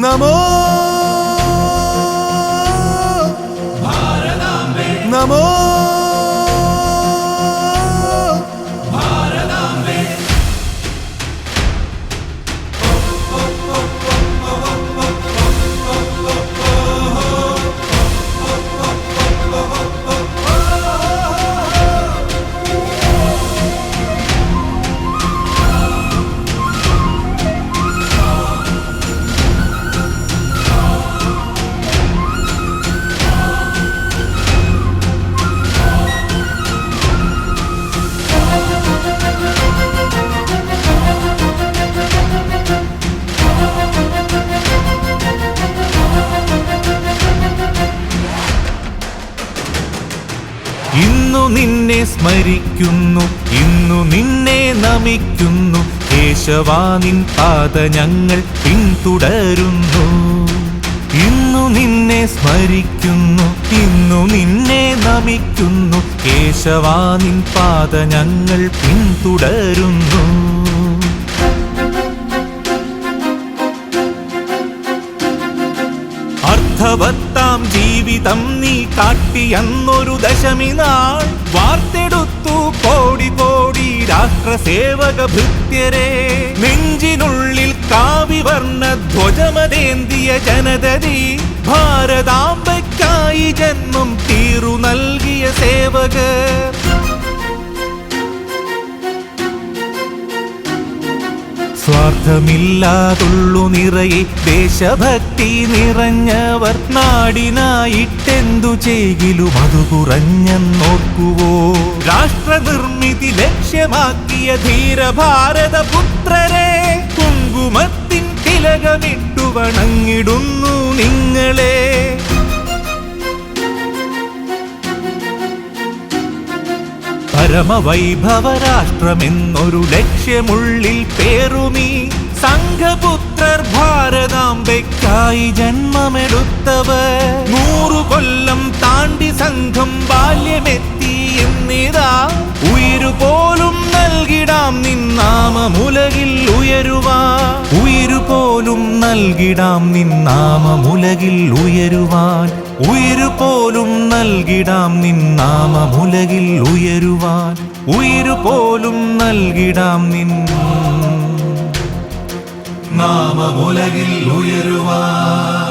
നമോ ഭാരതാംബേ നമോ ഭാരതാംബേ ഇന്നു നിന്നെ സ്മരിക്കുന്നു, ഇന്നു നിന്നെ നമിക്കുന്നു. കേശവാ നിൻ പാത ഞങ്ങൾ പിന്തുടരുന്നു. ഇന്നു നിന്നെ സ്മരിക്കുന്നു, ഇന്നു നിന്നെ നമിക്കുന്നു. കേശവാ നിൻ പാത ഞങ്ങൾ പിന്തുടരുന്നു. അർത്ഥവത്താം ജീവിതം നീ കാട്ടിയന്നൊരു ദശമി നാൾ വാർത്തെടുത്തു കോടി കോടി രാഷ്ട്രസേവക ഭൃത്യരെ. നെഞ്ചിനുള്ളിൽ കാവിവർണ്ണ ധ്വജമതേന്തിയ ജനതതി ഭാരതാംബയ്ക്കായി ജന്മം തീറു നൽകിയ സേവകർ. സ്വാർത്ഥമില്ലാതുള്ളു നിറയെ ദേശഭക്തി നിറഞ്ഞവർ. നാടിനായിട്ടെന്തു ചെയ്യിലും അതു കുറഞ്ഞെന്നോർക്കുവോ. രാഷ്ട്രനിർമ്മിതി ലക്ഷ്യമാക്കിയ ധീരഭാരതപുത്രരെ, കുങ്കുമത്തിൻ തിലകമിട്ടു വണങ്ങിടുന്നു നിങ്ങളെ. പരമവൈഭവരാഷ്ട്രമെന്നൊരു ലക്ഷ്യമുള്ളിൽ പേറുമീ സംഘപുത്രർ ഭാരതാംബയ്ക്കായി ജന്മമെടുത്തവർ. 100 കൊല്ലം താണ്ടി സംഘം ബാല്യമെത്തി എന്നിതാ. ഉയിരുപോലും നൽകിടാം നിന്നാമമുലകിൽ ഉയരുവാൻ. ഉയിരുപോലും നൽകിടാം നിന്നാമമുലകിൽ ഉയരുവാൻ. ഉയിരുപോലും നൽകിടാം നിന്നാമമുലകിൽ ഉയരുവാൻ. ഉയിരുപോലും നൽകിടാം നിൻ നാമമുലകിൽ ഉയരുവാൻ.